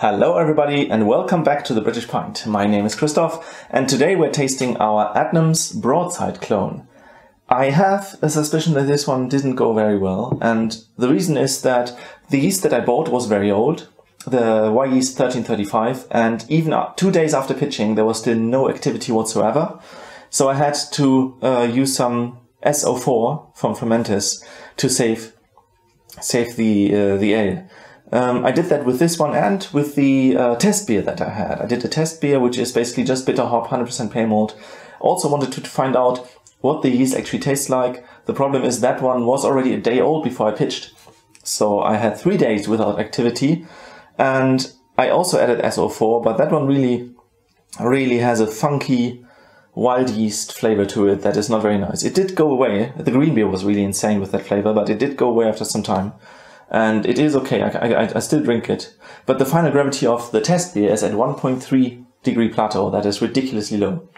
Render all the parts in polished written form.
Hello everybody and welcome back to the British Pint. My name is Christoph and today we're tasting our Adnams Broadside clone. I have a suspicion that this one didn't go very well, and the reason is that the yeast that I bought was very old, the Y yeast 1335, and even 2 days after pitching there was still no activity whatsoever. So I had to use some SO4 from Fermentis to save the ale. I did that with this one and with the test beer that I had. I did a test beer, which is basically just bitter hop, 100% pale malt. Also wanted to find out what the yeast actually tastes like. The problem is that one was already a day old before I pitched. So I had 3 days without activity. And I also added SO4, but that one really has a funky wild yeast flavor to it that is not very nice. It did go away. The green beer was really insane with that flavor, but it did go away after some time. And it is okay, I still drink it. But the final gravity of the test beer is at 1.3 degree plateau. That is ridiculously low.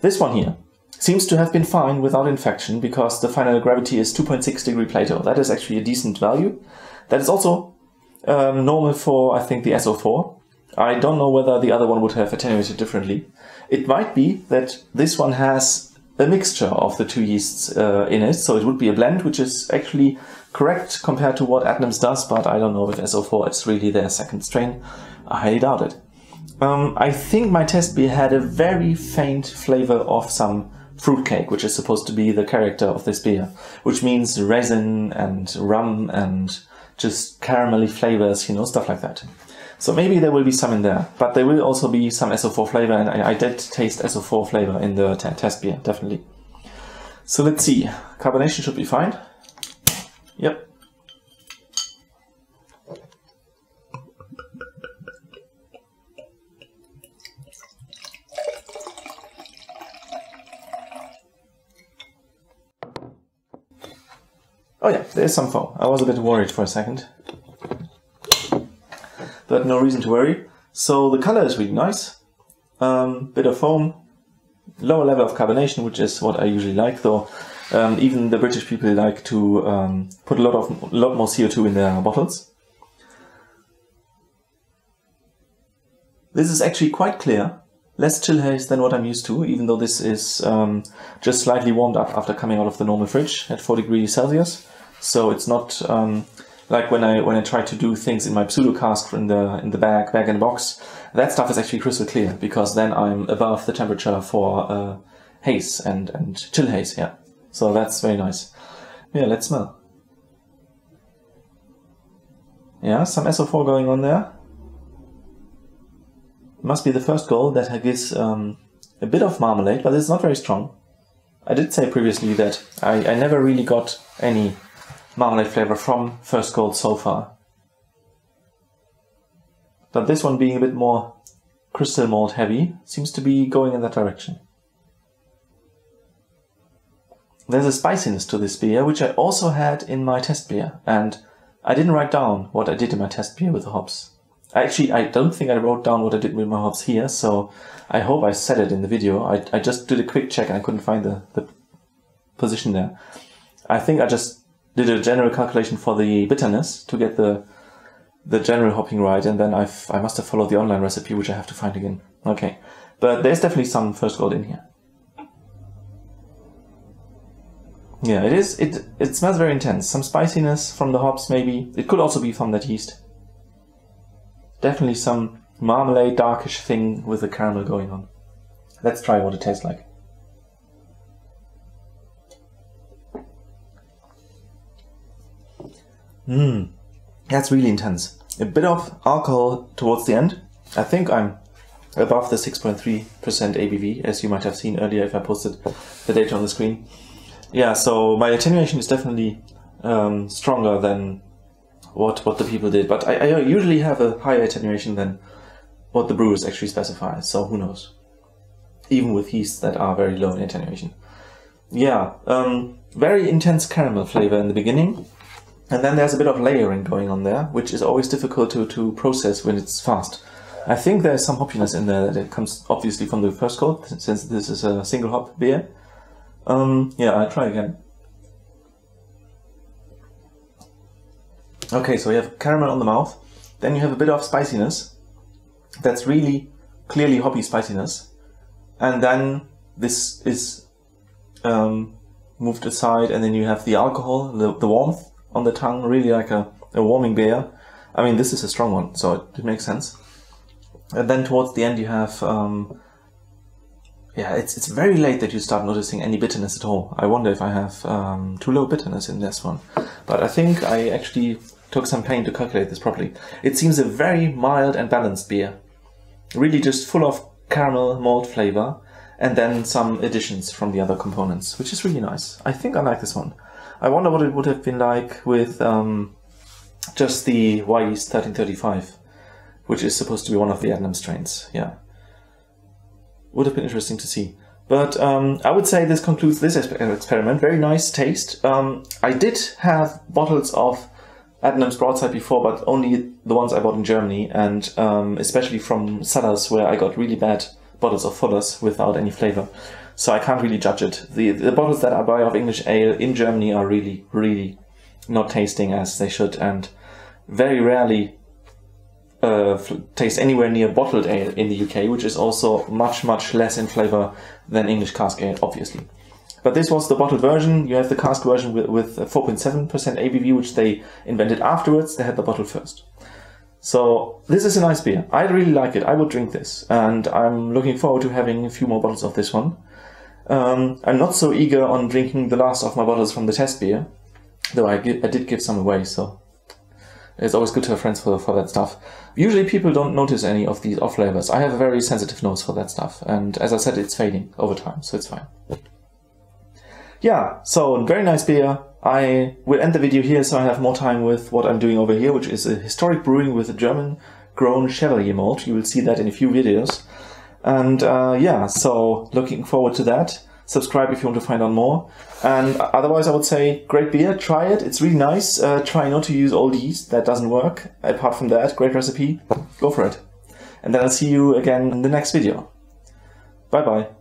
This one here seems to have been fine without infection because the final gravity is 2.6 degree plateau. That is actually a decent value. That is also normal for, I think, the SO4. I don't know whether the other one would have attenuated differently. It might be that this one has a mixture of the two yeasts in it, so it would be a blend, which is actually correct compared to what Adnams does, but I don't know if SO4 is really their second strain. I highly doubt it. I think my test beer had a very faint flavor of some fruitcake, which is supposed to be the character of this beer, which means resin and rum and just caramelly flavors, you know, stuff like that. So maybe there will be some in there, but there will also be some SO4 flavor, and I did taste SO4 flavor in the test beer, definitely. So let's see. Carbonation should be fine. Yep. Oh yeah, there's some foam. I was a bit worried for a second. But no reason to worry. So the color is really nice. Bit of foam. Lower level of carbonation, which is what I usually like, though. Even the British people like to put a lot more CO2 in their bottles. This is actually quite clear, less chill haze than what I'm used to, even though this is just slightly warmed up after coming out of the normal fridge at 4 degrees Celsius. So it's not like when I try to do things in my pseudo cask in the bag in the box. That stuff is actually crystal clear because then I'm above the temperature for haze and chill haze. Yeah. So that's very nice. Yeah, let's smell. Yeah, some SO4 going on there. Must be the first goal that gives a bit of marmalade, but it's not very strong. I did say previously that I never really got any marmalade flavor from First Gold so far. But this one being a bit more crystal malt heavy seems to be going in that direction. There's a spiciness to this beer, which I also had in my test beer, and I didn't write down what I did in my test beer with the hops. I don't think I wrote down what I did with my hops here, so I hope I said it in the video. I just did a quick check and I couldn't find the position there. I think I just did a general calculation for the bitterness to get the general hopping right, and then I must have followed the online recipe, which I have to find again. Okay, but there's definitely some First Gold in here. Yeah, it is. It smells very intense. Some spiciness from the hops, maybe. It could also be from that yeast. Definitely some marmalade, darkish thing with the caramel going on. Let's try what it tastes like. That's really intense. A bit of alcohol towards the end. I think I'm above the 6.3% ABV, as you might have seen earlier if I posted the data on the screen. Yeah, so my attenuation is definitely stronger than what the people did, but I usually have a higher attenuation than what the brewers actually specify, so who knows. Even with yeasts that are very low in attenuation. Yeah, very intense caramel flavor in the beginning, and then there's a bit of layering going on there, which is always difficult to process when it's fast. I think there's some hoppiness in there that comes obviously from the First Gold, since this is a single hop beer. Yeah, I'll try again. Okay, so you have caramel on the mouth, then you have a bit of spiciness, That's really clearly hoppy spiciness. And then this is moved aside, and then you have the alcohol, the warmth on the tongue, really like a warming beer. I mean, this is a strong one, so it makes sense. And then towards the end you have, yeah, it's very late that you start noticing any bitterness at all. I wonder if I have too low bitterness in this one. But I think I actually took some pain to calculate this properly. It seems a very mild and balanced beer. Really just full of caramel malt flavor, and then some additions from the other components, which is really nice. I think I like this one. I wonder what it would have been like with just the Wyeast 1335, which is supposed to be one of the Adnams strains. Yeah, would have been interesting to see. But I would say this concludes this experiment. Very nice taste. I did have bottles of Adnams Broadside before, but only the ones I bought in Germany, and especially from cellars where I got really bad bottles of Fuller's without any flavor. So I can't really judge it. The bottles that I buy of English ale in Germany are really, really not tasting as they should, and very rarely taste anywhere near bottled ale in the UK, which is also much, much less in flavor than English cask ale, obviously. But this was the bottled version. You have the cask version with 4.7% ABV, which they invented afterwards. They had the bottle first. So this is a nice beer. I really like it. I would drink this, and I'm looking forward to having a few more bottles of this one. I'm not so eager on drinking the last of my bottles from the test beer, though I did give some away, so it's always good to have friends for that stuff. Usually people don't notice any of these off flavors. I have a very sensitive nose for that stuff, and as I said, it's fading over time, so it's fine. Yeah, so very nice beer. I will end the video here so I have more time with what I'm doing over here, which is a historic brewing with a German-grown Chevalier malt. You will see that in a few videos. And yeah, so looking forward to that. Subscribe if you want to find out more. And otherwise I would say, great beer, try it, it's really nice. Try not to use old yeast, that doesn't work. Apart from that, great recipe, go for it. And then I'll see you again in the next video. Bye bye.